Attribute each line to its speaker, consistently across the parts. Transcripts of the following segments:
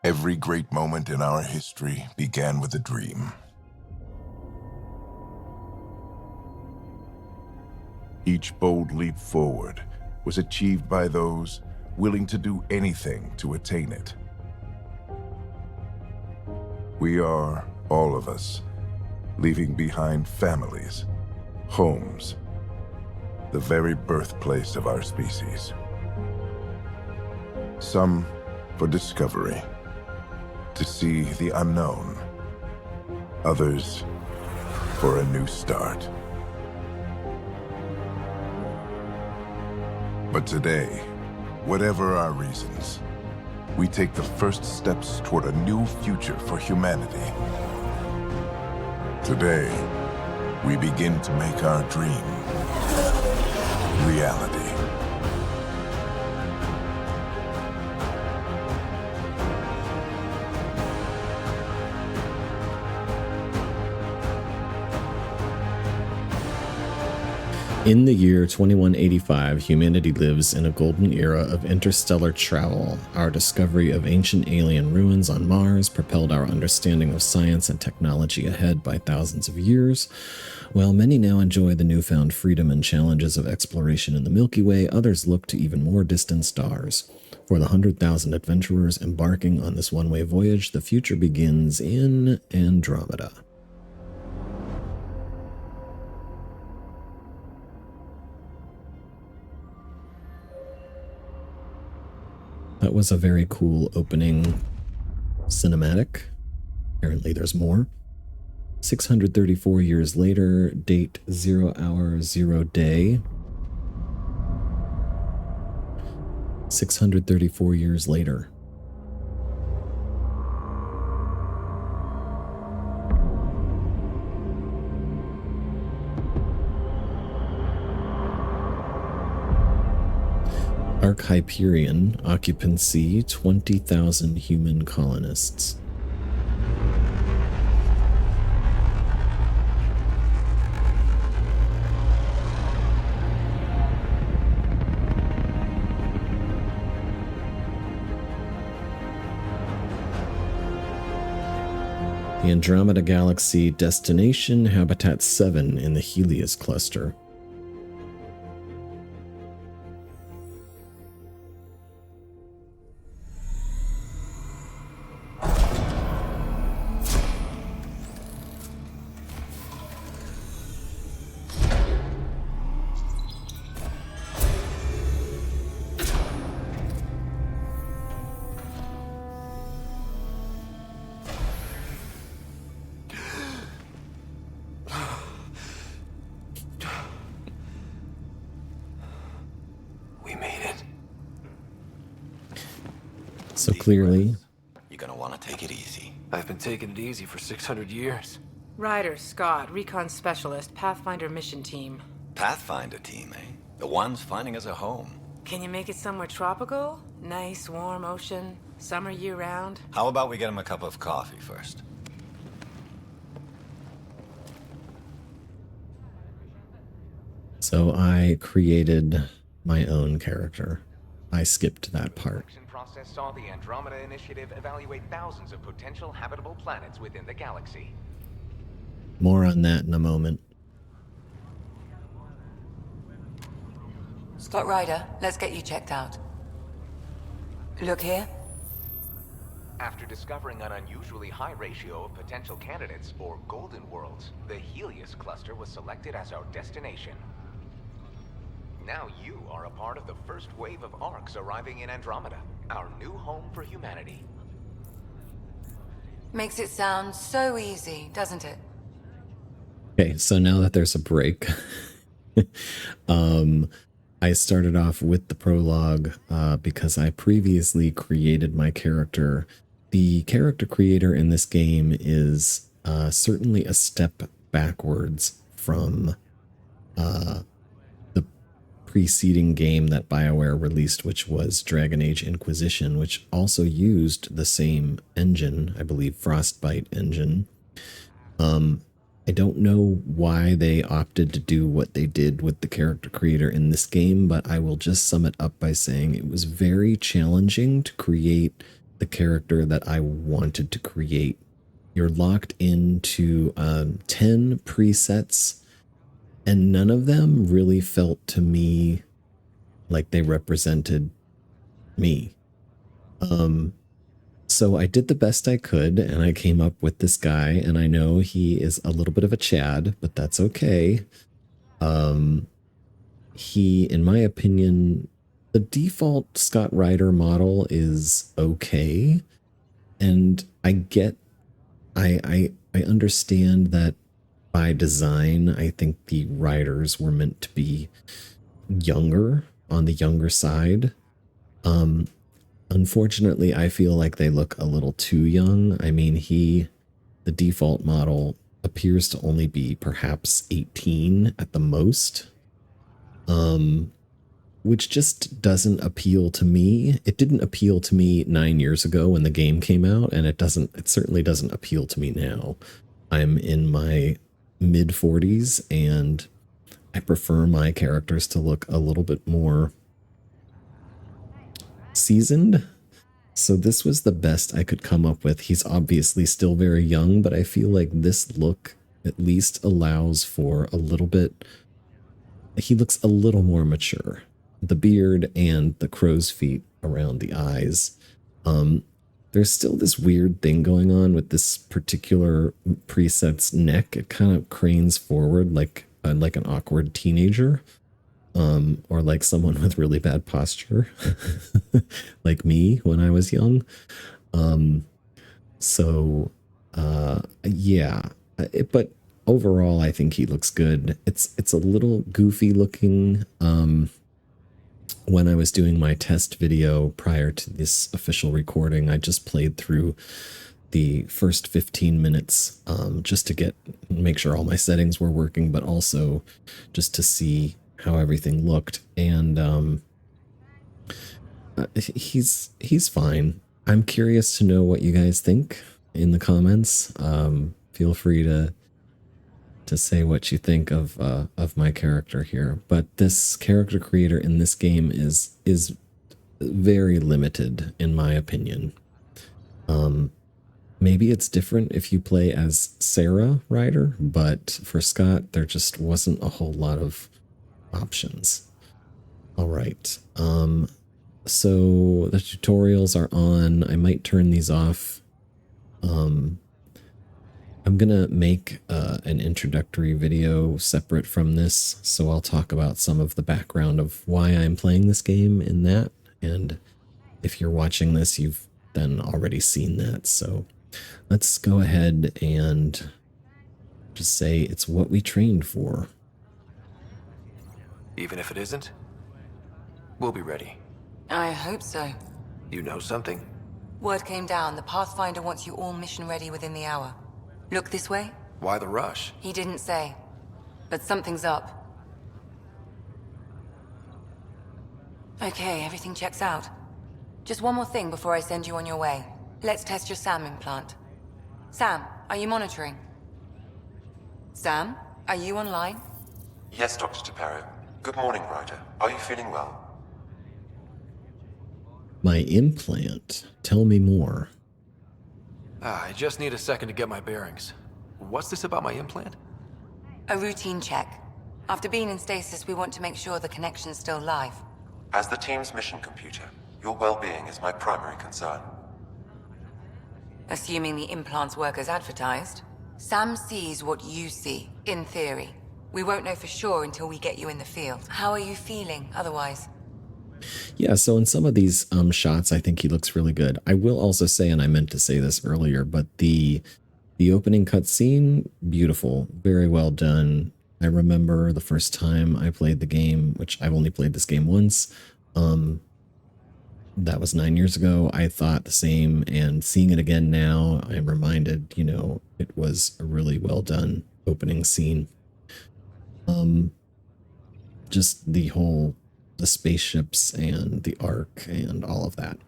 Speaker 1: Every great moment in our history began with a dream. Each bold leap forward was achieved by those willing to do anything to attain it. We are, all of us, leaving behind families, homes, the very birthplace of our species. Some for discovery, to see the unknown. Others for a new start. But today, whatever our reasons, we take the first steps toward a new future for humanity. Today, we begin to make our dream reality.
Speaker 2: In the year 2185, humanity lives in a golden era of interstellar travel. Our discovery of ancient alien ruins on Mars propelled our understanding of science and technology ahead by thousands of years. While many now enjoy the newfound freedom and challenges of exploration in the Milky Way, others look to even more distant stars. For the 100,000 adventurers embarking on this one-way voyage, the future begins in Andromeda. That was a very cool opening cinematic. Apparently there's more. 634 years later, date 0 hour 0 day. 634 years later. Ark Hyperion, occupancy 20,000 human colonists. The Andromeda Galaxy destination, Habitat 7 in the Helios cluster. So clearly,
Speaker 3: you're gonna want to take it easy.
Speaker 4: I've been taking it easy for 600 years.
Speaker 5: Ryder, Scott, Recon Specialist, Pathfinder Mission Team.
Speaker 3: Pathfinder team, eh? The ones finding us a home.
Speaker 5: Can you make it somewhere tropical? Nice, warm ocean, summer year-round?
Speaker 3: How about we get him a cup of coffee first?
Speaker 2: So I created my own character. I skipped that part.
Speaker 6: Process saw the Andromeda Initiative evaluate thousands of potential habitable planets within the galaxy.
Speaker 2: More on that in a moment.
Speaker 7: Scott Ryder, let's get you checked out. Look here.
Speaker 6: After discovering an unusually high ratio of potential candidates, or golden worlds, the Helios cluster was selected as our destination. Now you are a part of the first wave of Arks arriving in Andromeda, our new home for humanity.
Speaker 7: Makes it sound so easy, doesn't it?
Speaker 2: Okay, so now that there's a break, I started off with the prologue because I previously created my character. The character creator in this game is certainly a step backwards from the preceding game that BioWare released, which was Dragon Age Inquisition, which also used the same engine, I believe Frostbite engine. I don't know why they opted to do what they did with the character creator in this game, but I will just sum it up by saying it was very challenging to create the character that I wanted to create. You're locked into 10 presets, and none of them really felt to me like they represented me. So I did the best I could, and I came up with this guy, and I know he is a little bit of a Chad, but that's okay. He, in my opinion, the default Scott Ryder model is okay, and I understand that by design, I think the writers were meant to be younger, on the younger side. Unfortunately, I feel like they look a little too young. I mean, the default model appears to only be perhaps 18 at the most, which just doesn't appeal to me. It didn't appeal to me 9 years ago when the game came out, and it certainly doesn't appeal to me now. I'm in my mid 40s, and I prefer my characters to look a little bit more seasoned. So this was the best I could come up with. He's obviously still very young, but I feel like this look at least allows for a little bit. He looks a little more mature. The beard and the crow's feet around the eyes. There's still this weird thing going on with this particular preset's neck. It kind of cranes forward like an awkward teenager. Or like someone with really bad posture, like me when I was young. Yeah, but overall, I think he looks good. It's a little goofy looking. When I was doing my test video prior to this official recording, I just played through the first 15 minutes just to make sure all my settings were working, but also just to see how everything looked. And he's fine. I'm curious to know what you guys think in the comments. Feel free to say what you think of my character here. But this character creator in this game is very limited, in my opinion. Maybe it's different if you play as Sarah Ryder, but for Scott, there just wasn't a whole lot of options. All right. So the tutorials are on. I might turn these off. I'm gonna make an introductory video separate from this, so I'll talk about some of the background of why I'm playing this game in that. And if you're watching this, you've then already seen that. So let's go ahead and just say it's what we trained for.
Speaker 4: Even if it isn't, we'll be ready.
Speaker 7: I hope so.
Speaker 4: You know something?
Speaker 7: Word came down. The Pathfinder wants you all mission ready within the hour. Look this way?
Speaker 4: Why the rush?
Speaker 7: He didn't say. But something's up. Okay, everything checks out. Just one more thing before I send you on your way. Let's test your SAM implant. Sam, are you monitoring? Sam, are you online?
Speaker 8: Yes, Dr. Taparo. Good morning, Ryder. Are you feeling well?
Speaker 2: My implant. Tell me more.
Speaker 4: I just need a second to get my bearings. What's this about my implant?
Speaker 7: A routine check. After being in stasis, we want to make sure the connection's still live.
Speaker 8: As the team's mission computer, your well-being is my primary concern.
Speaker 7: Assuming the implants work as advertised. Sam sees what you see, in theory. We won't know for sure until we get you in the field. How are you feeling otherwise?
Speaker 2: Yeah, so in some of these shots, I think he looks really good. I will also say, and I meant to say this earlier, but the opening cutscene, beautiful, very well done. I remember the first time I played the game, which I've only played this game once. That was 9 years ago. I thought the same, and seeing it again now, I'm reminded, it was a really well done opening scene. Just the spaceships and the Ark and all of that.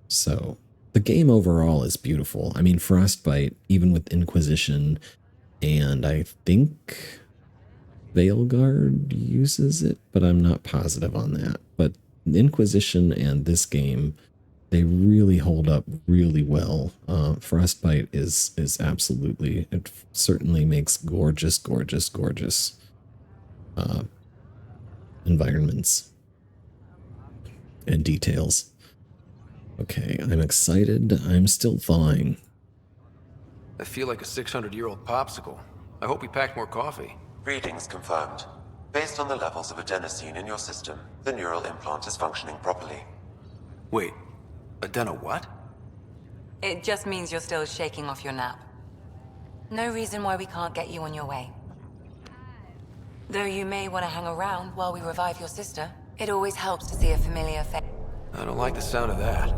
Speaker 2: So the game overall is beautiful. I mean, Frostbite, even with Inquisition, and I think Veilguard uses it, but I'm not positive on that. But Inquisition and this game, they really hold up really well. Frostbite is absolutely, it certainly makes gorgeous, gorgeous, gorgeous environments and details. Okay, I'm excited. I'm still thawing.
Speaker 4: I feel like a 600-year-old popsicle. I hope we packed more coffee.
Speaker 8: Readings confirmed. Based on the levels of adenosine in your system, the neural implant is functioning properly.
Speaker 4: Wait, Adena what?
Speaker 7: It just means you're still shaking off your nap. No reason why we can't get you on your way. Though you may want to hang around while we revive your sister, it always helps to see a familiar face.
Speaker 4: I don't like the sound of that.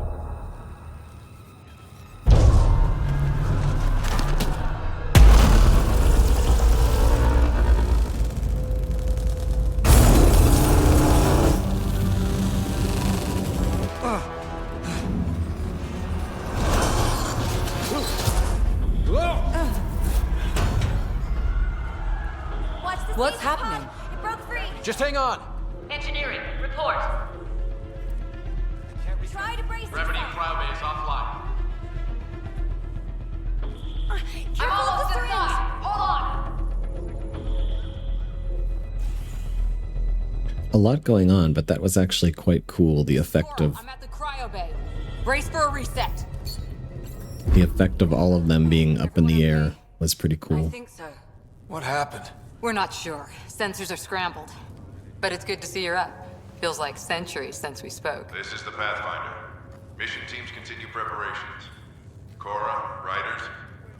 Speaker 7: What's happening?
Speaker 9: It broke free.
Speaker 4: Just hang on.
Speaker 9: Engineering, report. Try to brace
Speaker 10: Gravity
Speaker 9: yourself.
Speaker 10: cryobase offline.
Speaker 9: I'm almost at fly. Hold on.
Speaker 2: A lot going on, but that was actually quite cool. The effect of
Speaker 7: I'm at the cryo bay. Brace for a reset.
Speaker 2: all of them being up in the air was pretty
Speaker 7: I
Speaker 2: cool.
Speaker 7: think so.
Speaker 4: What happened?
Speaker 7: We're not sure. Sensors are scrambled. But it's good to see you're up. Feels like centuries since we spoke.
Speaker 10: This is the Pathfinder. Mission teams continue preparations. Cora, Riders,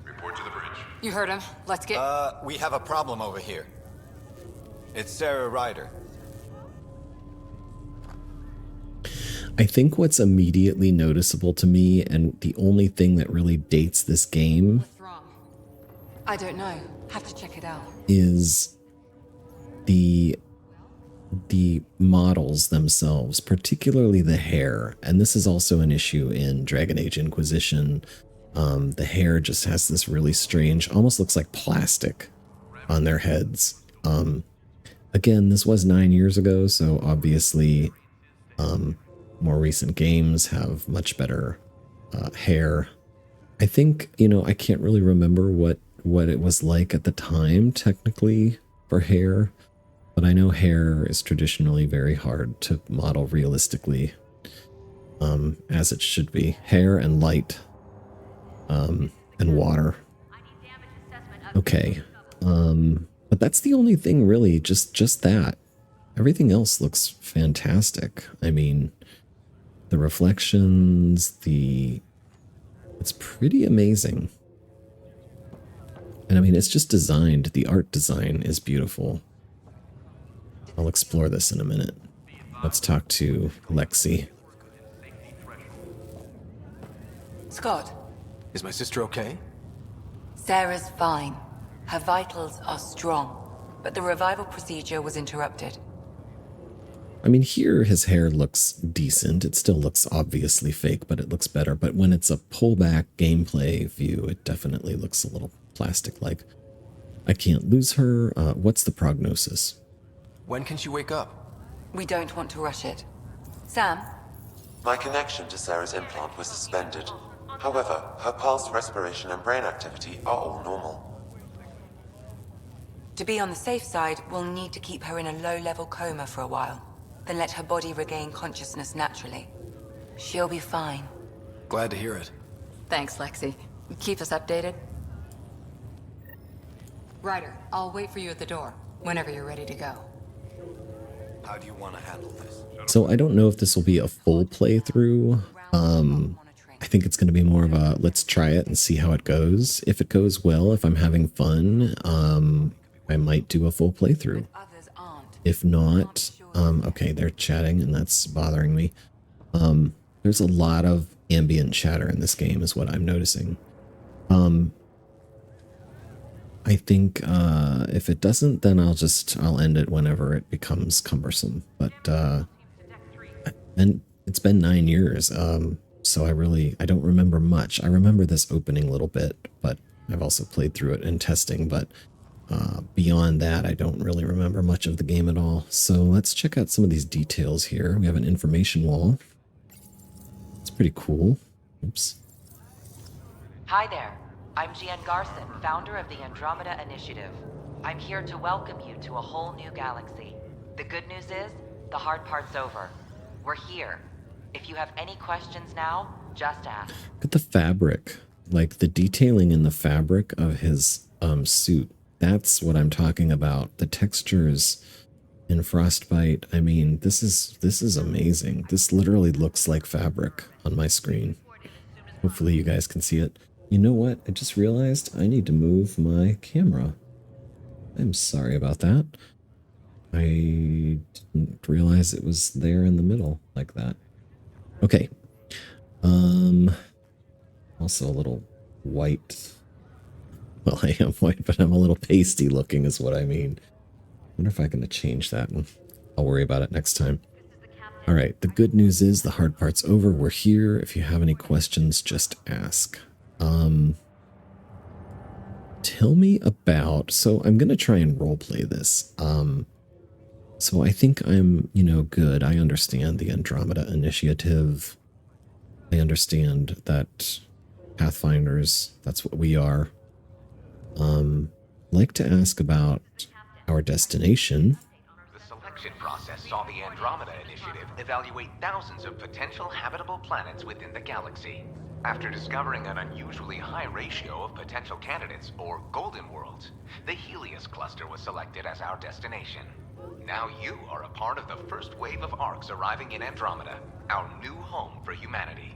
Speaker 10: report to the bridge.
Speaker 7: You heard him. Let's get...
Speaker 3: We have a problem over here. It's Sarah Ryder.
Speaker 2: I think what's immediately noticeable to me, and the only thing that really dates this game,
Speaker 7: What's wrong? I don't know. Have to check it out.
Speaker 2: is the models themselves, particularly the hair. And this is also an issue in Dragon Age Inquisition. The hair just has this really strange, almost looks like plastic on their heads. Again, this was 9 years ago, so obviously more recent games have much better hair. I think, I can't really remember what it was like at the time, technically, for hair. But I know hair is traditionally very hard to model realistically, as it should be. Hair and light, and water. Okay, but that's the only thing really, just that. Everything else looks fantastic. I mean, the reflections, it's pretty amazing. And I mean, it's just designed, the art design is beautiful. I'll explore this in a minute. Let's talk to Lexi.
Speaker 7: Scott,
Speaker 4: Is my sister okay?
Speaker 7: Sarah's fine. Her vitals are strong, but the revival procedure was interrupted.
Speaker 2: I mean, here his hair looks decent. It still looks obviously fake, but it looks better. But when it's a pullback gameplay view, it definitely looks a little plastic-like. I can't lose her. What's the prognosis?
Speaker 4: When can she wake up?
Speaker 7: We don't want to rush it. Sam?
Speaker 8: My connection to Sarah's implant was suspended. However, her pulse, respiration, and brain activity are all normal.
Speaker 7: To be on the safe side, we'll need to keep her in a low-level coma for a while, then let her body regain consciousness naturally. She'll be fine.
Speaker 4: Glad to hear it.
Speaker 7: Thanks, Lexi. Keep us updated. Ryder, I'll wait for you at the door, whenever you're ready to go.
Speaker 3: How do you want to handle this?
Speaker 2: So I don't know if this will be a full playthrough. I think it's going to be more of a let's try it and see how it goes. If it goes well, if I'm having fun, I might do a full playthrough.
Speaker 7: Others aren't.
Speaker 2: If not, okay, they're chatting and that's bothering me. There's a lot of ambient chatter in this game is what I'm noticing. I think if it doesn't, then I'll end it whenever it becomes cumbersome. But and it's been 9 years, so I don't remember much. I remember this opening little bit, but I've also played through it in testing. But Beyond that, I don't really remember much of the game at all. So let's check out some of these details here. We have an information wall. It's pretty cool. Oops.
Speaker 11: Hi there. I'm Gian Garson, founder of the Andromeda Initiative. I'm here to welcome you to a whole new galaxy. The good news is, the hard part's over. We're here. If you have any questions now, just ask.
Speaker 2: Look at the fabric. Like the detailing in the fabric of his suit. That's what I'm talking about. The textures in Frostbite. I mean, this is amazing. This literally looks like fabric on my screen. Hopefully you guys can see it. You know what? I just realized I need to move my camera. I'm sorry about that. I didn't realize it was there in the middle like that. Okay. Also a little white. Well, I am white, but I'm a little pasty looking is what I mean. I wonder if I can change that one. I'll worry about it next time. All right. The good news is the hard part's over. We're here. If you have any questions, just ask. Tell me about, so I'm going to try and roleplay this. So I think I'm, good. I understand the Andromeda Initiative. I understand that Pathfinders, that's what we are. Like to ask about our destination.
Speaker 6: The selection process saw the Andromeda Initiative evaluate thousands of potential habitable planets within the galaxy. After discovering an unusually high ratio of potential candidates, or golden worlds, the Helios cluster was selected as our destination. Now you are a part of the first wave of arcs arriving in Andromeda, our new home for humanity.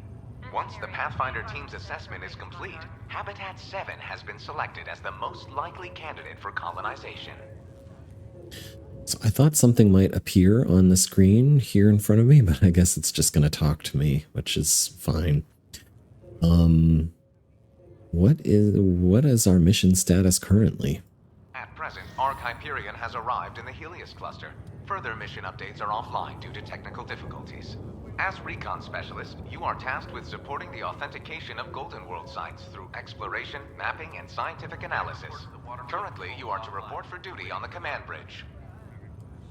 Speaker 6: Once the Pathfinder team's assessment is complete, Habitat 7 has been selected as the most likely candidate for colonization.
Speaker 2: So I thought something might appear on the screen here in front of me, but I guess it's just going to talk to me, which is fine. What is our mission status currently?
Speaker 6: At present, Ark Hyperion has arrived in the Helios cluster. Further mission updates are offline due to technical difficulties. As recon specialist, you are tasked with supporting the authentication of Golden World sites through exploration, mapping, and scientific analysis. Currently, you are to report for duty on the command bridge.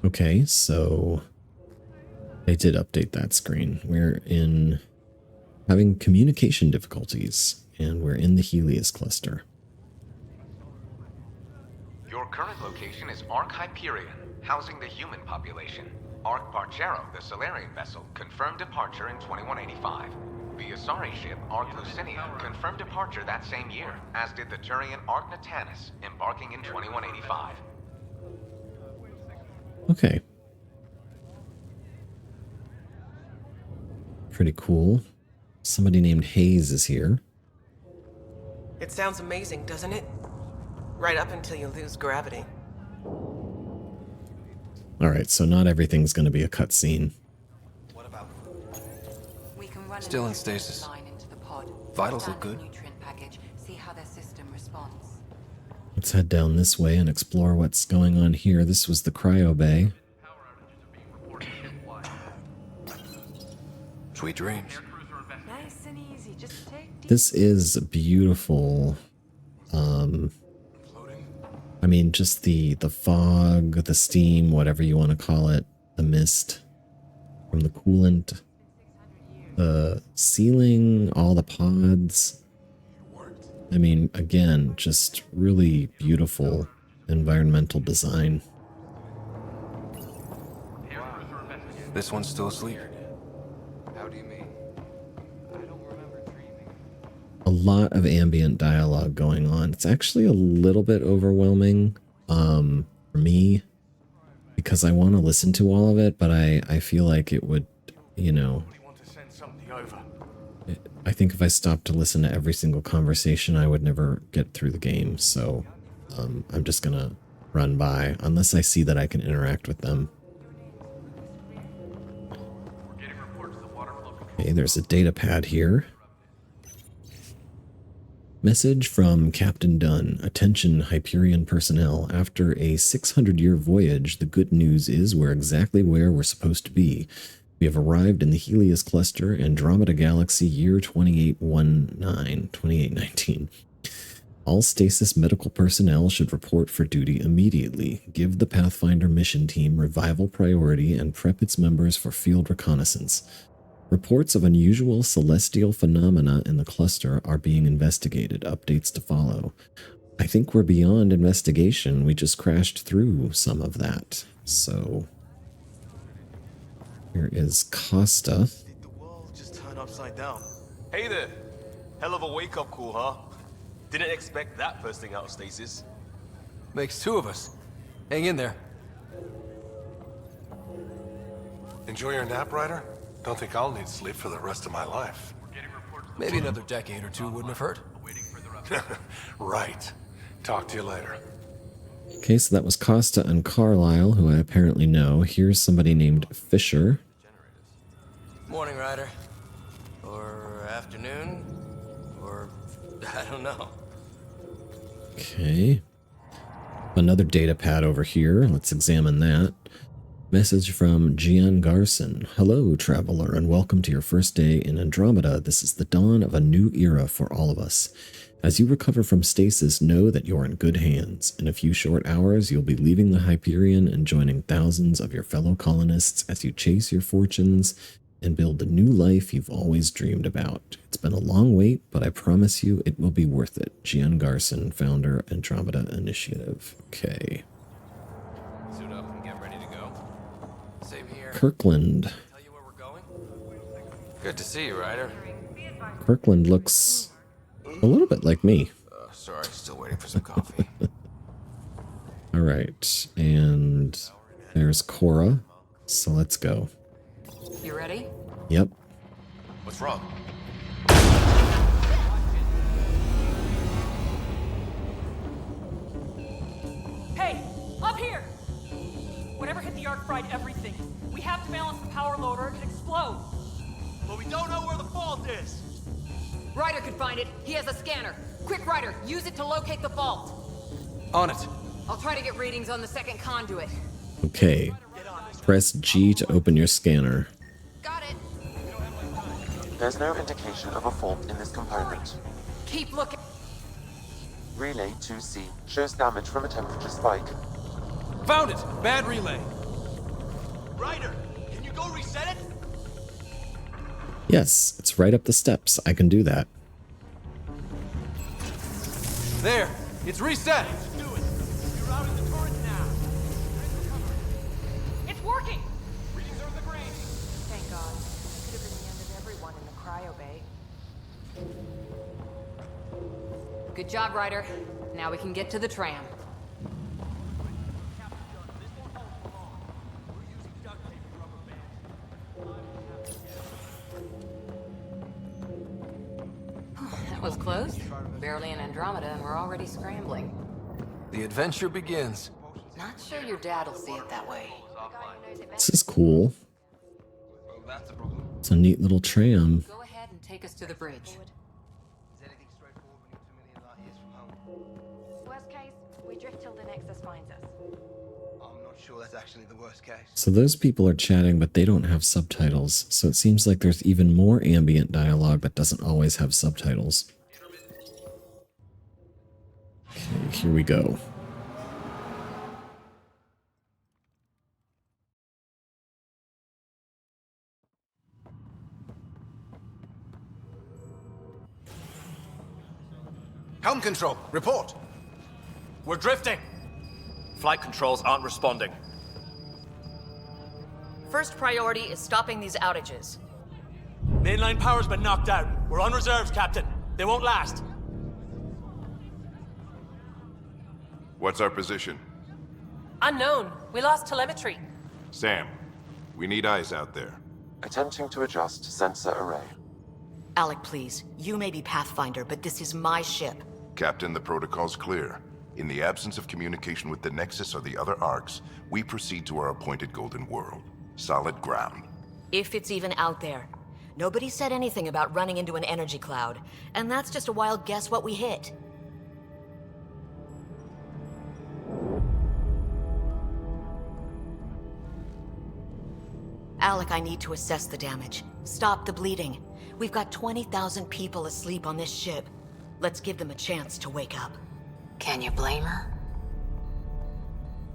Speaker 2: Okay, so I did update that screen. We're having communication difficulties, and we're in the Helios cluster.
Speaker 6: Your current location is Ark Hyperion, housing the human population. Ark Barchero, the Solarian vessel, confirmed departure in 2185. The Asari ship, Ark Lucinia, confirmed departure that same year, as did the Turian Ark Natanus, embarking in 2185.
Speaker 2: Okay. Pretty cool. Somebody named Hayes is here.
Speaker 12: It sounds amazing, doesn't it? Right up until you lose gravity.
Speaker 2: All right, so not everything's going to be a cutscene.
Speaker 6: What about?
Speaker 7: We can run
Speaker 4: Still in stasis.
Speaker 7: into the pod.
Speaker 4: Vitals look good.
Speaker 7: Nutrient package, see how their system responds.
Speaker 2: Let's head down this way and explore what's going on here. This was the cryo bay.
Speaker 4: Sweet dreams.
Speaker 5: Nice and easy. Just take deep.
Speaker 2: This is beautiful. I mean, just the fog, the steam, whatever you want to call it, the mist from the coolant, the ceiling, all the pods. I mean, again, just really beautiful environmental design.
Speaker 4: This one's still asleep.
Speaker 6: How do you mean?
Speaker 2: A lot of ambient dialogue going on. It's actually a little bit overwhelming for me because I want to listen to all of it, but I feel like it would, I think if I stopped to listen to every single conversation, I would never get through the game. So I'm just going to run by unless I see that I can interact with them. Okay, there's a data pad here. Message from Captain Dunn. Attention Hyperion personnel. After a 600-year voyage, the good news is we're exactly where we're supposed to be. We have arrived in the Helios cluster, Andromeda Galaxy, year 2819. All stasis medical personnel should report for duty immediately. Give the Pathfinder mission team revival priority and prep its members for field reconnaissance. Reports of unusual celestial phenomena in the cluster are being investigated. Updates to follow. I think we're beyond investigation. We just crashed through some of that. So here is Costa.
Speaker 13: The world just turned upside down. Hey there. Hell of a wake-up call, huh? Didn't expect that first thing out of stasis.
Speaker 4: Makes two of us. Hang in there.
Speaker 14: Enjoy your nap, Ryder? Don't think I'll need sleep for the rest of my life.
Speaker 4: Maybe another decade or two wouldn't have hurt.
Speaker 14: Right. Talk to you later.
Speaker 2: Okay, so that was Costa and Carlisle, who I apparently know. Here's somebody named Fisher.
Speaker 12: Morning, Ryder. Or afternoon. Or I don't know.
Speaker 2: Okay. Another data pad over here. Let's examine that. Message from Gian Garson. Hello, traveler, and welcome to your first day in Andromeda. This is the dawn of a new era for all of us. As you recover from stasis, know that you're in good hands. In a few short hours, you'll be leaving the Hyperion and joining thousands of your fellow colonists as you chase your fortunes and build the new life you've always dreamed about. It's been a long wait, but I promise you it will be worth it. Gian Garson, founder, Andromeda Initiative. Okay.
Speaker 4: Suit up and get ready to go. Same here.
Speaker 2: Kirkland.
Speaker 4: Tell you where we're going? Good to see you, Ryder.
Speaker 2: Kirkland looks a little bit like me.
Speaker 4: Sorry, still waiting for some coffee.
Speaker 2: All right, and there's Cora. So let's go.
Speaker 7: You ready?
Speaker 2: Yep.
Speaker 13: What's wrong?
Speaker 9: Hey, up here! Whatever hit the arc fried everything. We have to balance the power load or it could explode.
Speaker 13: But we don't know where the fault is.
Speaker 7: Ryder could find it. He has a scanner. Quick, Ryder, use it to locate the fault.
Speaker 4: On it.
Speaker 7: I'll try to get readings on the second conduit.
Speaker 2: Okay. Press G to open your scanner.
Speaker 7: Got it.
Speaker 8: There's no indication of a fault in this component.
Speaker 7: Keep looking.
Speaker 8: Relay 2C shows damage from a temperature spike.
Speaker 4: Found it! Bad relay.
Speaker 13: Ryder, can you go reset it?
Speaker 2: Yes, it's right up the steps. I can do that.
Speaker 4: There! It's reset!
Speaker 13: Do it. You're routing the turret now.
Speaker 9: It's working!
Speaker 13: Readings are in the green.
Speaker 5: Thank God. It could have been the end of everyone in the cryo bay.
Speaker 7: Good job, Ryder. Now we can get to the tram. That was close. Barely in Andromeda and we're already scrambling.
Speaker 4: The adventure begins.
Speaker 7: Not sure your dad'll see it that way.
Speaker 2: This is cool. It's a neat little tram.
Speaker 7: Go ahead and take us to the bridge.
Speaker 15: Worst case, we drift till the Nexus finds us.
Speaker 13: I'm not sure that's actually the worst case.
Speaker 2: So those people are chatting, but they don't have subtitles. So it seems like there's even more ambient dialogue that doesn't always have subtitles. Okay, here we go.
Speaker 13: Helm control, report. We're drifting. Flight controls aren't responding.
Speaker 9: First priority is stopping these outages.
Speaker 13: Mainline power's been knocked out. We're on reserves, Captain. They won't last.
Speaker 10: What's our position?
Speaker 9: Unknown. We lost telemetry.
Speaker 10: Sam, we need eyes out there.
Speaker 8: Attempting to adjust sensor array.
Speaker 11: Alec, please. You may be Pathfinder, but this is my ship.
Speaker 10: Captain, the protocol's clear. In the absence of communication with the Nexus or the other arcs, we proceed to our appointed Golden World. Solid ground.
Speaker 11: If it's even out there. Nobody said anything about running into an energy cloud, and that's just a wild guess what we hit. Alec, I need to assess the damage. Stop the bleeding. We've got 20,000 people asleep on this ship.
Speaker 16: Let's give them a chance to wake up.
Speaker 7: Can you blame her?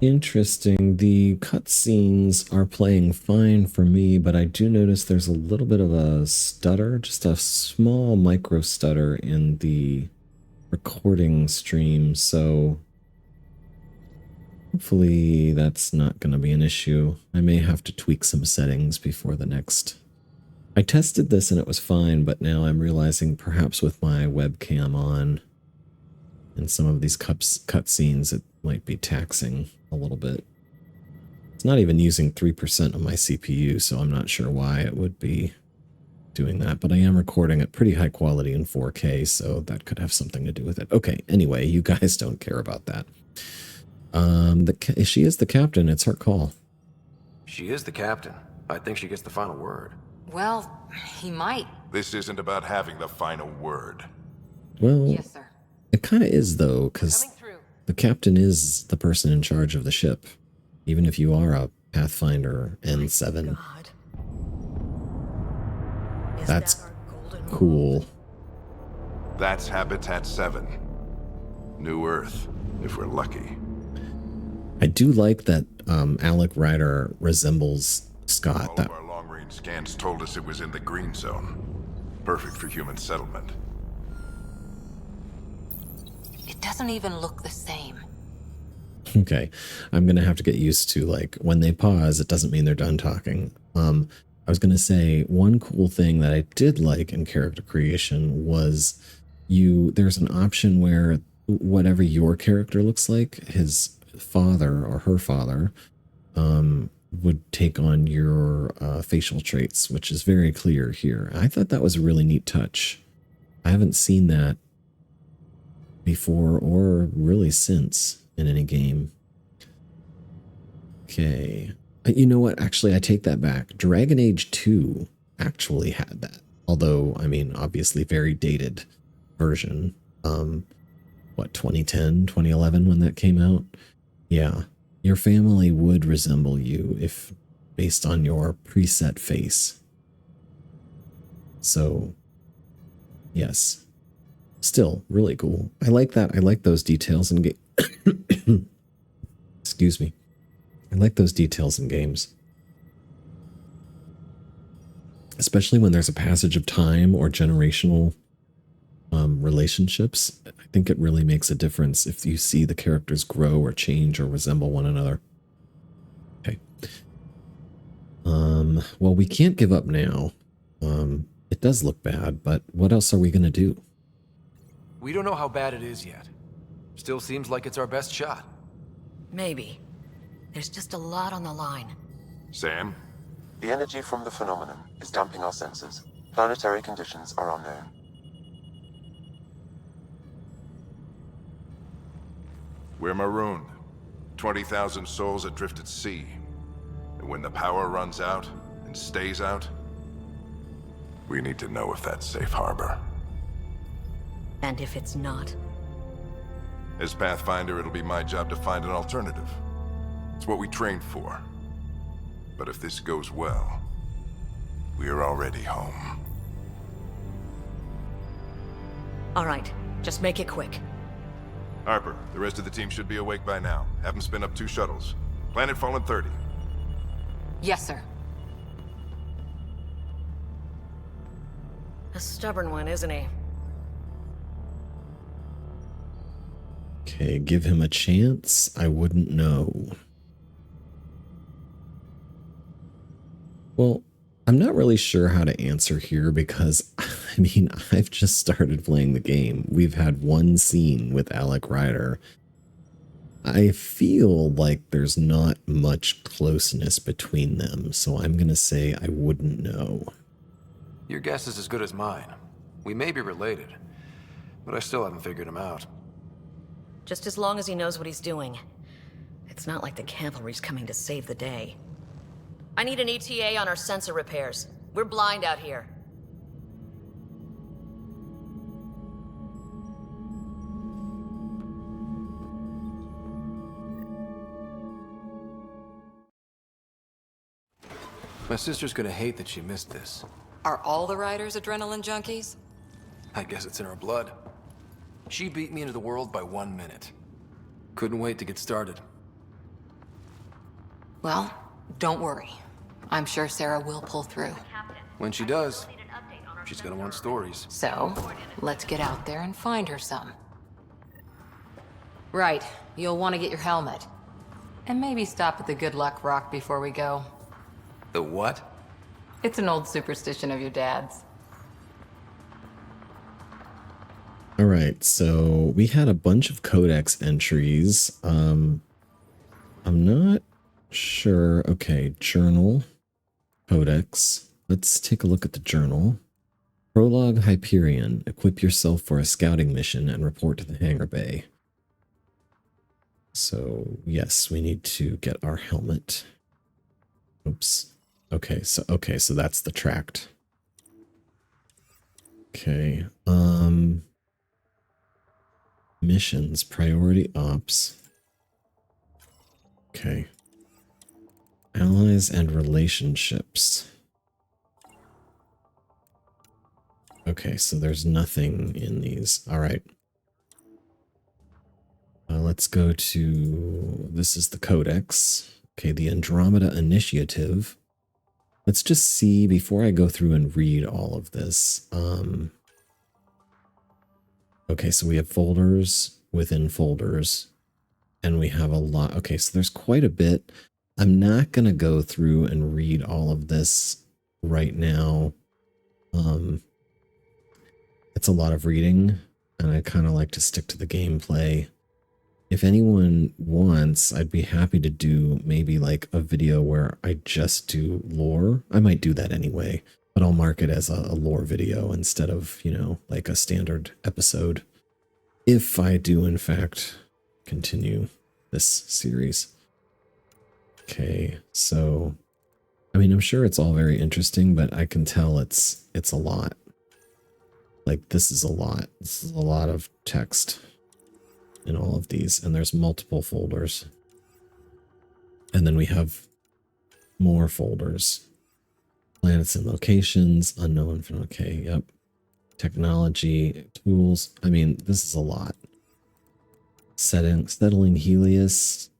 Speaker 2: Interesting. The cutscenes are playing fine for me, but I do notice there's a little bit of a stutter, just a small micro stutter in the recording stream, so hopefully that's not going to be an issue. I may have to tweak some settings before the next. I tested this and it was fine, but now I'm realizing perhaps with my webcam on and some of these cutscenes, it might be taxing a little bit. It's not even using 3% of my CPU, so I'm not sure why it would be doing that, but I am recording at pretty high quality in 4K, so that could have something to do with it. Okay, anyway, you guys don't care about that. She is the captain. It's her call.
Speaker 4: She is the captain. I think she gets the final word.
Speaker 7: Well, he might.
Speaker 10: This isn't about having the final word.
Speaker 2: Well,
Speaker 7: yes, sir.
Speaker 2: It kind of is, though, because the captain is the person in charge of the ship, even if you are a Pathfinder N7. That's cool.
Speaker 10: That's Habitat 7. New Earth, if we're lucky.
Speaker 2: I do like that Alec Ryder resembles Scott.
Speaker 10: All of our long-range scans told us it was in the green zone. Perfect for human settlement.
Speaker 7: It doesn't even look the same.
Speaker 2: Okay, I'm going to have to get used to, like, when they pause, it doesn't mean they're done talking. I was going to say, one cool thing that I did like in character creation was there's an option where whatever your character looks like, his father or her father, would take on your facial traits, which is very clear here. I thought that was a really neat touch. I haven't seen that before or really since in any game. Okay. You know what? Actually, I take that back. Dragon Age 2 actually had that. Although, I mean, obviously very dated version. What, 2010, 2011 when that came out? Yeah. Your family would resemble you if based on your preset face. So, yes. Still, really cool. I like that. I like those details in game. Excuse me. I like those details in games. Especially when there's a passage of time or generational relationships. I think it really makes a difference if you see the characters grow or change or resemble one another. Okay. Well, we can't give up now. It does look bad, but what else are we going to do?
Speaker 4: We don't know how bad it is yet. Still seems like it's our best shot.
Speaker 16: Maybe. There's just a lot on the line.
Speaker 10: Sam?
Speaker 8: The energy from the phenomenon is damping our senses. Planetary conditions are unknown.
Speaker 10: We're marooned. 20,000 souls adrift at sea. And when the power runs out and stays out, we need to know if that's safe harbor.
Speaker 16: And if it's not?
Speaker 10: As Pathfinder, it'll be my job to find an alternative. It's what we trained for. But if this goes well, we're already home.
Speaker 16: All right, just make it quick.
Speaker 10: Harper, the rest of the team should be awake by now. Have them spin up 2 shuttles. Planet Fallen 30.
Speaker 7: Yes, sir.
Speaker 16: A stubborn one, isn't he?
Speaker 2: Okay, give him a chance? I wouldn't know. Well, I'm not really sure how to answer here because, I mean, I've just started playing the game. We've had one scene with Alec Ryder. I feel like there's not much closeness between them, so I'm going to say I wouldn't know.
Speaker 4: Your guess is as good as mine. We may be related, but I still haven't figured him out.
Speaker 16: Just as long as he knows what he's doing. It's not like the cavalry's coming to save the day. I need an ETA on our sensor repairs. We're blind out here.
Speaker 4: My sister's gonna hate that she missed this.
Speaker 7: Are all the riders adrenaline junkies?
Speaker 4: I guess it's in her blood. She beat me into the world by 1 minute. Couldn't wait to get started.
Speaker 7: Well, don't worry. I'm sure Sarah will pull through.
Speaker 4: When she does, she's gonna want stories.
Speaker 7: So, let's get out there and find her some. Right, you'll want to get your helmet. And maybe stop at the Good Luck Rock before we go.
Speaker 4: The what?
Speaker 7: It's an old superstition of your dad's.
Speaker 2: All right, so we had a bunch of codex entries. I'm not sure. Okay, journal, codex. Let's take a look at the journal. Prologue Hyperion. Equip yourself for a scouting mission and report to the hangar bay. So yes, we need to get our helmet. Oops. Okay, so that's the tract. Okay. Missions, priority ops. Okay. Allies and relationships. Okay, so there's nothing in these. All right. Let's go to, this is the codex. Okay, the Andromeda Initiative. Let's just see before I go through and read all of this. Okay, so we have folders within folders, and we have a lot. Okay, so there's quite a bit. I'm not going to go through and read all of this right now. It's a lot of reading, and I kind of like to stick to the gameplay. If anyone wants, I'd be happy to do maybe like a video where I just do lore. I might do that anyway, but I'll mark it as a lore video instead of, you know, like a standard episode. If I do, in fact, continue this series. Okay, so, I mean, I'm sure it's all very interesting, but I can tell it's a lot. Like, this is a lot. This is a lot of text in all of these, and there's multiple folders. And then we have more folders. Planets and locations, unknown, okay, yep. Technology, tools. I mean, this is a lot. Settling Helios,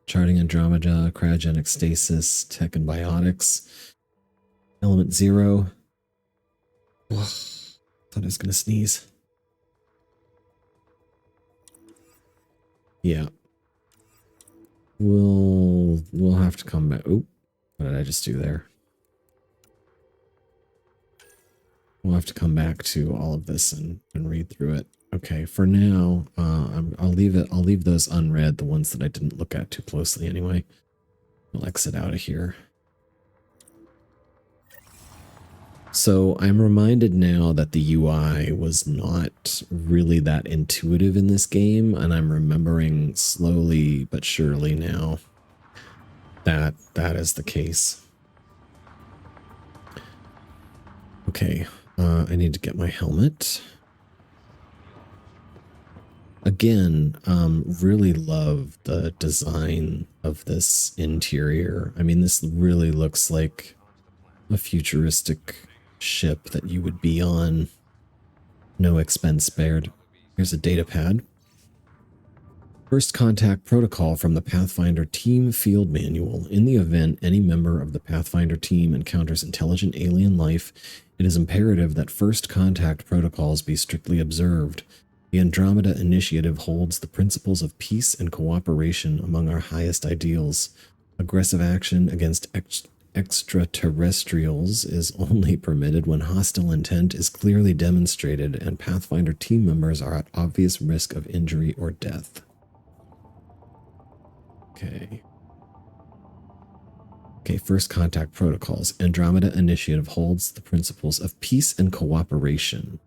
Speaker 2: charting Andromeda, cryogenic stasis, tech and biotics. Element 0. Ugh, thought I was gonna sneeze. Yeah. We'll have to come back. Oop, what did I just do there? We'll have to come back to all of this and read through it. Okay, for now, I'll leave it. I'll leave those unread, the ones that I didn't look at too closely anyway. I'll exit out of here. So I'm reminded now that the UI was not really that intuitive in this game, and I'm remembering slowly but surely now that that is the case. Okay, I need to get my helmet. Again, really love the design of this interior. I mean, this really looks like a futuristic ship that you would be on. No expense spared. Here's a data pad. First contact protocol from the Pathfinder Team Field Manual. In the event any member of the Pathfinder team encounters intelligent alien life, it is imperative that first contact protocols be strictly observed. The Andromeda Initiative holds the principles of peace and cooperation among our highest ideals. Aggressive action against extraterrestrials is only permitted when hostile intent is clearly demonstrated and Pathfinder team members are at obvious risk of injury or death. Okay. Okay, first contact protocols. Andromeda Initiative holds the principles of peace and cooperation.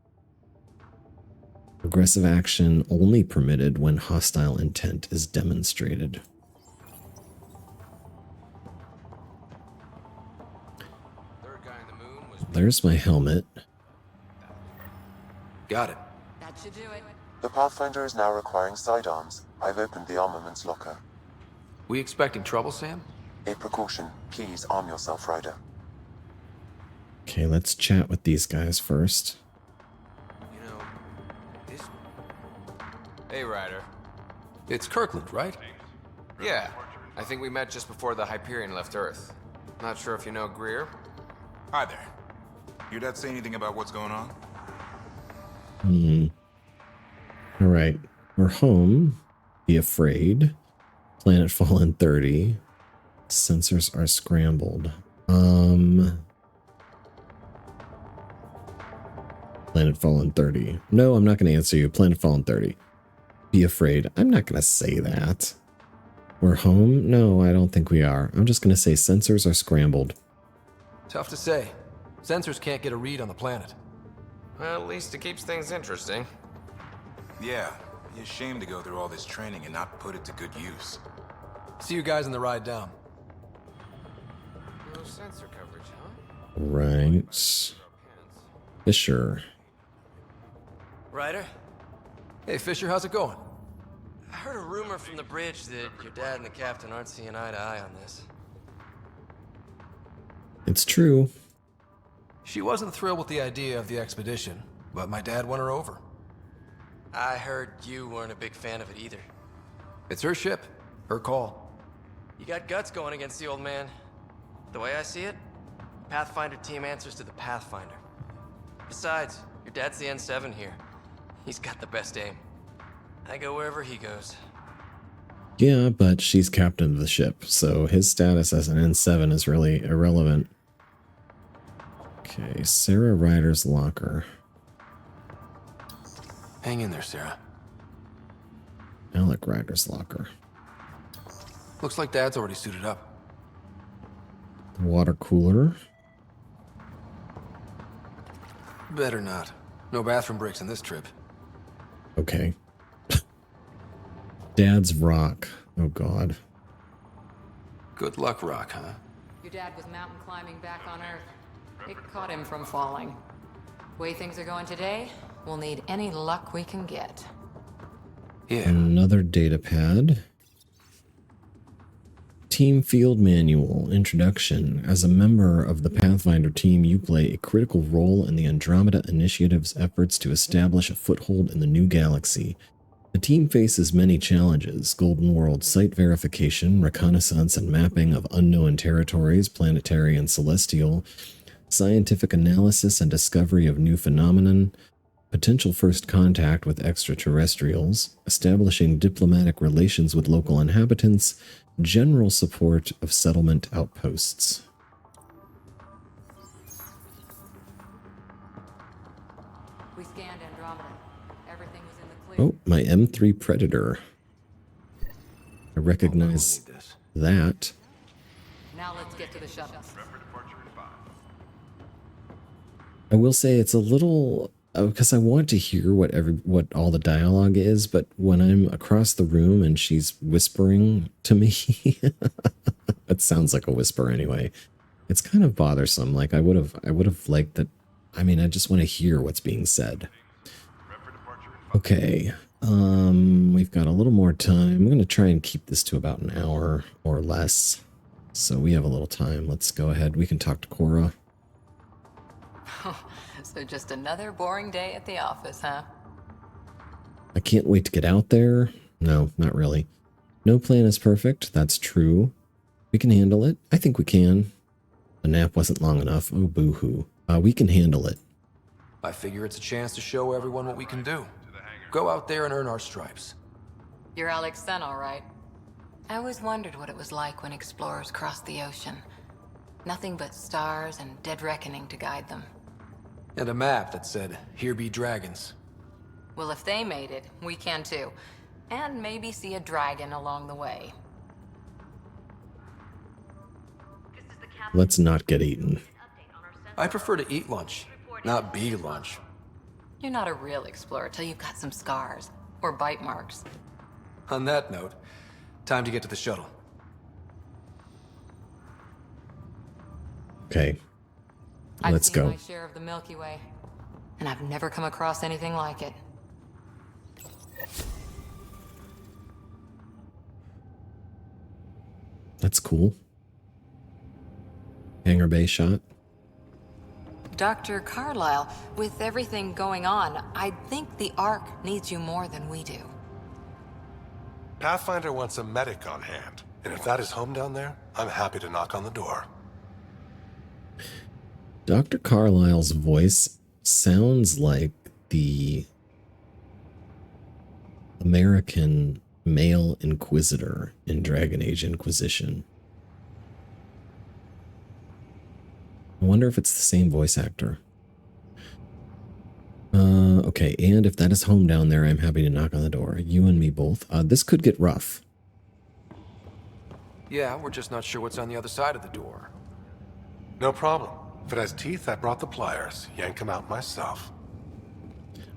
Speaker 2: Aggressive action only permitted when hostile intent is demonstrated. There's my helmet.
Speaker 4: Got it.
Speaker 7: That should do it.
Speaker 8: The Pathfinder is now requiring sidearms. I've opened the armaments locker.
Speaker 4: We expecting trouble, Sam?
Speaker 8: A precaution. Please arm yourself, Ryder.
Speaker 2: Okay, let's chat with these guys first.
Speaker 4: You know, this
Speaker 6: Hey, Ryder.
Speaker 4: It's Kirkland, right?
Speaker 6: Yeah, I think we met just before the Hyperion left Earth. Not sure if you know Greer.
Speaker 17: Hi there. Your dad say anything about what's going on?
Speaker 2: All right. We're home. Be afraid. Planet Fallen 30. Sensors are scrambled. Planet Fallen 30. No, I'm not going to answer you. Planet Fallen 30. Be afraid. I'm not going to say that. We're home? No, I don't think we are. I'm just going to say sensors are scrambled.
Speaker 4: Tough to say. Sensors can't get a read on the planet.
Speaker 6: Well, at least it keeps things interesting.
Speaker 17: Yeah, be ashamed to go through all this training and not put it to good use.
Speaker 4: See you guys on the ride down.
Speaker 6: No sensor coverage, huh?
Speaker 2: Right. Fisher.
Speaker 18: Ryder?
Speaker 4: Hey, Fisher, how's it going?
Speaker 18: I heard a rumor from the bridge that your dad and the captain aren't seeing eye to eye on this.
Speaker 2: It's true.
Speaker 4: She wasn't thrilled with the idea of the expedition, but my dad won her over.
Speaker 18: I heard you weren't a big fan of it either.
Speaker 4: It's her ship, her call.
Speaker 18: You got guts going against the old man. The way I see it, Pathfinder team answers to the Pathfinder. Besides, your dad's the N7 here. He's got the best aim. I go wherever he goes.
Speaker 2: Yeah, but she's captain of the ship, so his status as an N7 is really irrelevant. Okay, Sarah Ryder's locker.
Speaker 4: Hang in there, Sarah.
Speaker 2: Alec Ryder's locker.
Speaker 4: Looks like Dad's already suited up.
Speaker 2: Water cooler.
Speaker 4: Better not. No bathroom breaks on this trip.
Speaker 2: Okay. Dad's rock. Oh, God.
Speaker 4: Good luck, Rock, huh?
Speaker 5: Your dad was mountain climbing back on Earth. It caught him from falling. Way things are going today, we'll need any luck we can get.
Speaker 4: Yeah.
Speaker 2: Another data pad. Team Field Manual. Introduction. As a member of the Pathfinder team, you play a critical role in the Andromeda Initiative's efforts to establish a foothold in the new galaxy. The team faces many challenges: Golden World site verification, reconnaissance and mapping of unknown territories, planetary and celestial, scientific analysis and discovery of new phenomenon, potential first contact with extraterrestrials, establishing diplomatic relations with local inhabitants, general support of settlement outposts.
Speaker 5: We scanned Andromeda. Everything was in the clear.
Speaker 2: Oh, my M3 Predator. I recognize that.
Speaker 5: Now let's get to the shuttle.
Speaker 2: I will say it's a little, because I want to hear what all the dialogue is, but when I'm across the room and she's whispering to me, it sounds like a whisper anyway. It's kind of bothersome. Like I would have liked that. I mean, I just want to hear what's being said. Okay, we've got a little more time. I'm going to try and keep this to about an hour or less, so we have a little time. Let's go ahead. We can talk to Cora.
Speaker 5: So just another boring day at the office, huh?
Speaker 2: I can't wait to get out there. No, not really. No plan is perfect. That's true. We can handle it. I think we can. The nap wasn't long enough. Oh, boo-hoo. We can handle it.
Speaker 4: I figure it's a chance to show everyone what we can do. Go out there and earn our stripes.
Speaker 5: You're Alex Sen, all right?
Speaker 7: I always wondered what it was like when explorers crossed the ocean. Nothing but stars and dead reckoning to guide them.
Speaker 4: And a map that said, "Here be dragons."
Speaker 5: Well, if they made it, we can too. And maybe see a dragon along the way.
Speaker 2: Let's not get eaten.
Speaker 4: I prefer to eat lunch, not be lunch.
Speaker 5: You're not a real explorer till you've got some scars. Or bite marks.
Speaker 4: On that note, time to get to the shuttle.
Speaker 2: Okay. Let's go.
Speaker 5: I've seen my share of the Milky Way, and I've never come across anything like it.
Speaker 2: That's cool. Hangar bay shot.
Speaker 7: Dr. Carlyle, with everything going on, I think the Ark needs you more than we do.
Speaker 14: Pathfinder wants a medic on hand. And if that is home down there, I'm happy to knock on the door.
Speaker 2: Dr. Carlyle's voice sounds like the American male inquisitor in Dragon Age Inquisition. I wonder if it's the same voice actor. Okay, and if that is home down there, I'm happy to knock on the door. You and me both. This could get rough.
Speaker 4: Yeah, we're just not sure what's on the other side of the door.
Speaker 14: No problem. If it has teeth, I brought the pliers. Yank them out myself.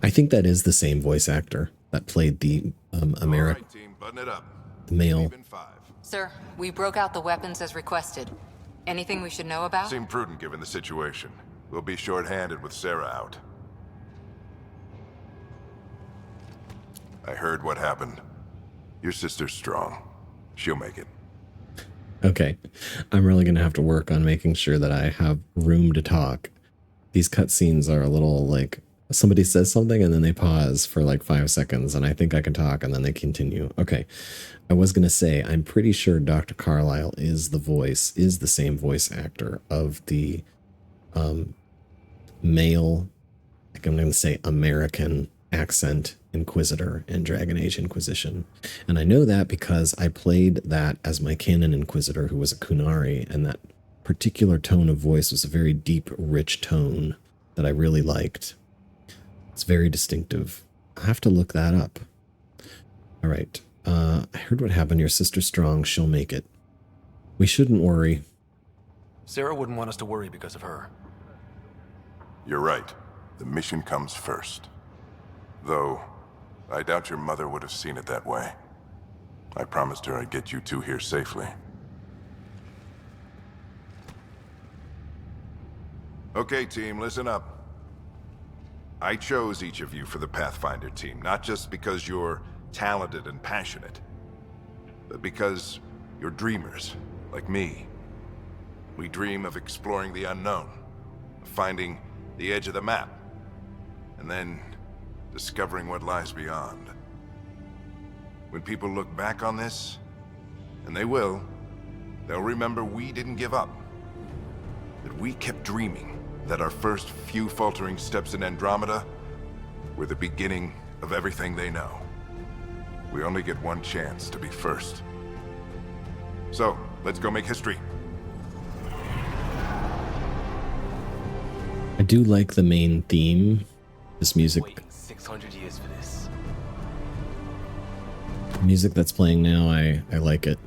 Speaker 2: I think that is the same voice actor that played the American,
Speaker 10: All right, team, button it up.
Speaker 2: the male.
Speaker 10: Even 5.
Speaker 5: Sir, we broke out the weapons as requested. Anything we should know about?
Speaker 10: Seemed prudent given the situation. We'll be short-handed with Sarah out. I heard what happened. Your sister's strong. She'll make it.
Speaker 2: Okay, I'm really going to have to work on making sure that I have room to talk. These cutscenes are a little like somebody says something and then they pause for like 5 seconds and I think I can talk and then they continue. Okay, I was going to say, I'm pretty sure Dr. Carlyle is the same voice actor of the male, like I'm going to say American accent Inquisitor in Dragon Age Inquisition. And I know that because I played that as my canon Inquisitor who was a Kunari, and that particular tone of voice was a very deep, rich tone that I really liked. It's very distinctive. I have to look that up. All right. I heard what happened. Your sister's strong. She'll make it. We shouldn't worry.
Speaker 4: Sarah wouldn't want us to worry because of her.
Speaker 10: You're right. The mission comes first. Though, I doubt your mother would have seen it that way. I promised her I'd get you two here safely. Okay, team, listen up. I chose each of you for the Pathfinder team, not just because you're talented and passionate, but because you're dreamers, like me. We dream of exploring the unknown, of finding the edge of the map, and then discovering what lies beyond. When people look back on this, and they will, they'll remember we didn't give up. That we kept dreaming, that our first few faltering steps in Andromeda were the beginning of everything they know. We only get one chance to be first. So, let's go make history.
Speaker 2: I do like the main theme. This music.
Speaker 13: 600 years for this.
Speaker 2: The music that's playing now, I like it.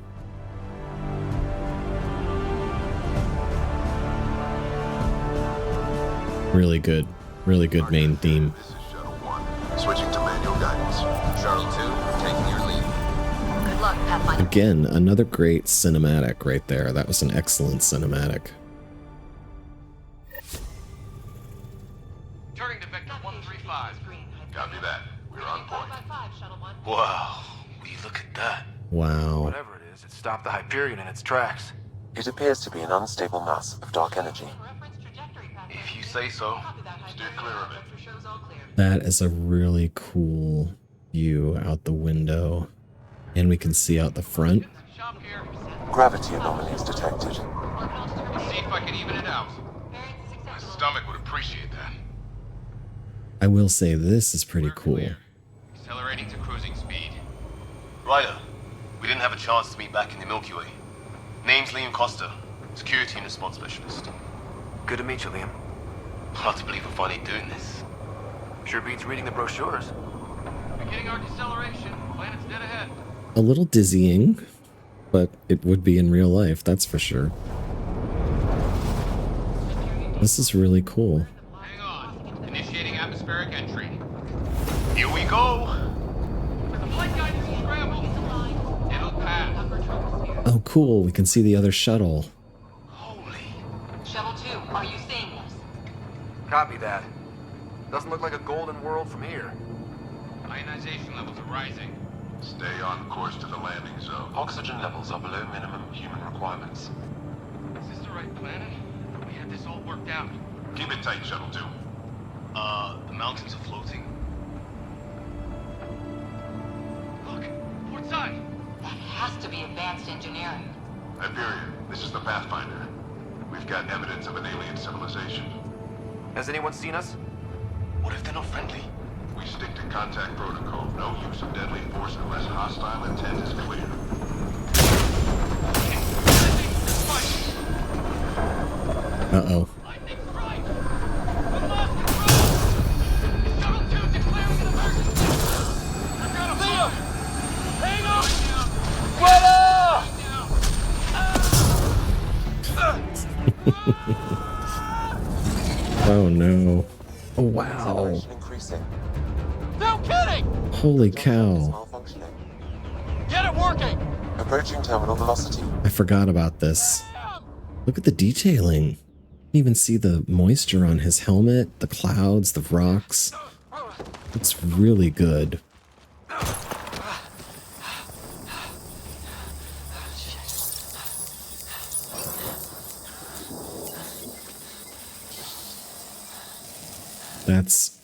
Speaker 2: Really good main theme.
Speaker 10: This is Shuttle 1, switching to manual guidance.
Speaker 6: Shuttle 2, taking your lead.
Speaker 11: Good luck, Pathfinder.
Speaker 2: Again, another great cinematic right there. That was an excellent cinematic.
Speaker 6: Turning to Vector 135.
Speaker 10: Copy that. We're on point.
Speaker 13: Wow, will you look at that?
Speaker 2: Wow.
Speaker 4: Whatever it is, it stopped the Hyperion in its tracks.
Speaker 8: It appears to be an unstable mass of dark energy.
Speaker 13: If you say so.
Speaker 10: Steer clear of it.
Speaker 2: That is a really cool view out the window. And we can see out the front.
Speaker 8: Gravity anomalies detected.
Speaker 6: See if I can even it out. My stomach would appreciate that.
Speaker 2: I will say this is pretty cool.
Speaker 6: Accelerating to cruising speed.
Speaker 13: Ryder, we didn't have a chance to meet back in the Milky Way. Name's Liam Costa, security and response specialist.
Speaker 4: Good to meet you, Liam.
Speaker 13: Hard to believe we're finally doing this.
Speaker 4: Sure beats reading the brochures.
Speaker 6: Beginning our deceleration. Planet's dead ahead.
Speaker 2: A little dizzying, but it would be in real life, that's for sure. This is really cool.
Speaker 6: Hang on. Initiating atmospheric entry.
Speaker 13: Here we go!
Speaker 6: The flight guidance is scrambled. It'll pass.
Speaker 2: Oh, cool. We can see the other shuttle.
Speaker 7: Shuttle 2, are you seeing this?
Speaker 4: Copy that. Doesn't look like a golden world from here.
Speaker 6: Ionization levels are rising.
Speaker 10: Stay on course to the landing zone.
Speaker 8: Oxygen levels are below minimum human requirements.
Speaker 6: Is this the right planet? We had this all worked out.
Speaker 10: Keep it tight, Shuttle 2.
Speaker 13: The mountains are floating.
Speaker 6: Look, port side.
Speaker 5: has to be advanced engineering.
Speaker 10: Hyperion, this is the Pathfinder. We've got evidence of an alien civilization.
Speaker 4: Has anyone seen us?
Speaker 13: What if they're not friendly?
Speaker 10: We stick to contact protocol. No use of deadly force unless hostile intent is clear.
Speaker 2: Uh-oh.
Speaker 13: Hang on! Weather!
Speaker 2: Oh no. Oh wow.
Speaker 13: No kidding!
Speaker 2: Holy cow.
Speaker 13: Get it working!
Speaker 8: Approaching terminal velocity.
Speaker 2: I forgot about this. Look at the detailing. You can even see the moisture on his helmet, the clouds, the rocks. It's really good.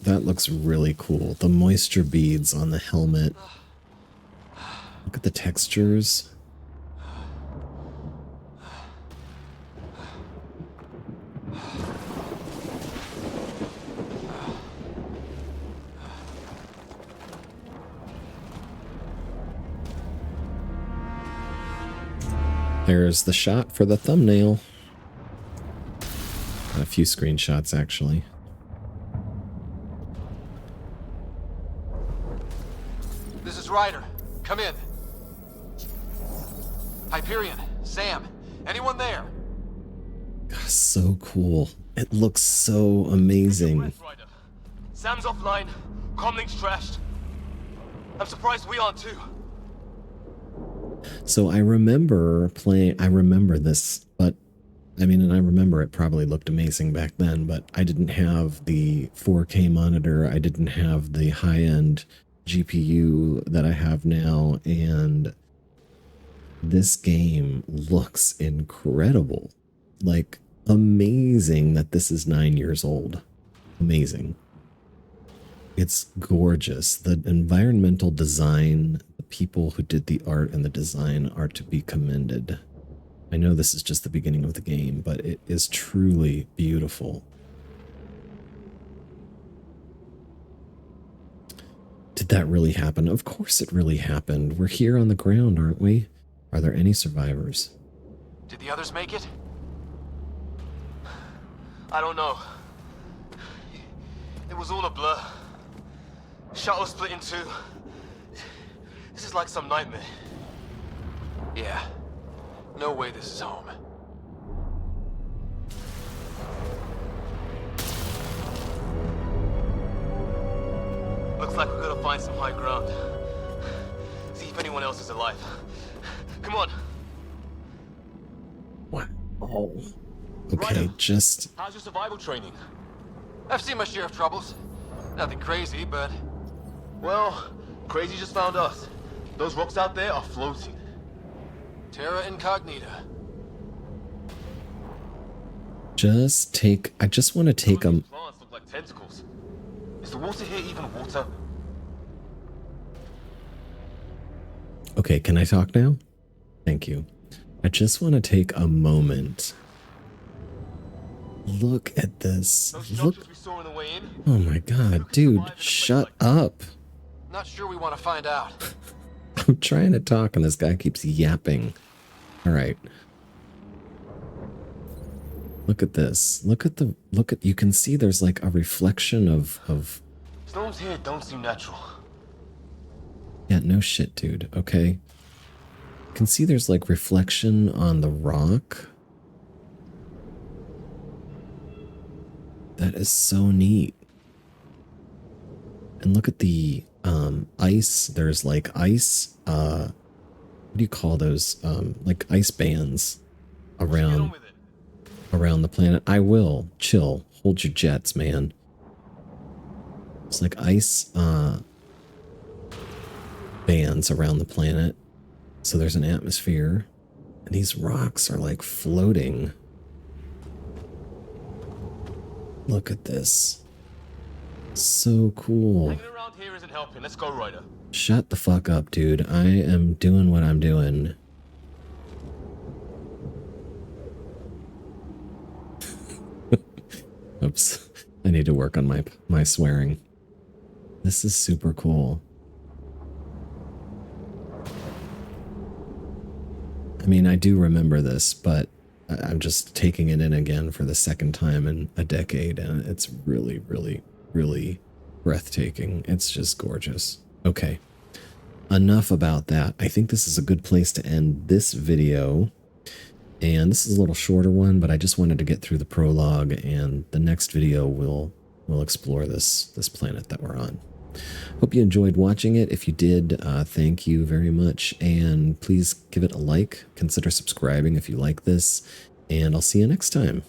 Speaker 2: That looks really cool. The moisture beads on the helmet. Look at the textures. There's the shot for the thumbnail. A few screenshots, actually.
Speaker 4: This is Ryder. Come in. Hyperion, Sam, anyone there?
Speaker 2: God, so cool. It looks so amazing.
Speaker 13: Sam's offline. Comlink's trashed. I'm surprised we aren't too.
Speaker 2: So I remember this, but I mean, and I remember it probably looked amazing back then, but I didn't have the 4K monitor. I didn't have the high-end GPU that I have now, and this game looks incredible. Like, amazing that this is 9 years old. Amazing. It's gorgeous. The environmental design, the people who did the art and the design are to be commended. I know this is just the beginning of the game, but it is truly beautiful. Did that really happen? Of course it really happened. We're here on the ground, aren't we? Are there any survivors?
Speaker 13: Did the others make it? I don't know. It was all a blur. Shuttle split in two. This is like some nightmare.
Speaker 4: Yeah. No way this is home.
Speaker 13: Looks like we've got to find some high ground. See if anyone else is alive. Come on.
Speaker 2: What? Oh. Okay, just...
Speaker 13: How's your survival training?
Speaker 4: I've seen my share of troubles. Nothing crazy, but...
Speaker 13: Well, crazy just found us. Those rocks out there are floating.
Speaker 4: Terra Incognita.
Speaker 2: I just want to take them.
Speaker 13: Plants look like tentacles. Is the water here even water?
Speaker 2: Okay, can I talk now? Thank you. I just want to take a moment. Look at this. Look. Oh my god, dude, shut up.
Speaker 4: Not sure we want to find out.
Speaker 2: I'm trying to talk and this guy keeps yapping. All right. Look at this. Look at you can see there's like a reflection of
Speaker 13: Stones here don't seem natural.
Speaker 2: Yeah, no shit, dude. Okay. You can see there's like reflection on the rock. That is so neat. And look at the ice. There's like ice, what do you call those? Like ice bands around the planet. I will. Chill. Hold your jets, man. It's like ice bands around the planet. So there's an atmosphere. And these rocks are like floating. Look at this. So cool.
Speaker 13: Hanging around here isn't helping. Let's go, Ryder.
Speaker 2: Shut the fuck up, dude. I am doing what I'm doing. Oops. I need to work on my swearing. This is super cool. I mean, I do remember this, but I'm just taking it in again for the second time in a decade, and it's really, really, really breathtaking. It's just gorgeous. Okay. Enough about that. I think this is a good place to end this video. And this is a little shorter one, but I just wanted to get through the prologue, and the next video we'll explore this planet that we're on. Hope you enjoyed watching it. If you did, thank you very much, and please give it a like. Consider subscribing if you like this, and I'll see you next time.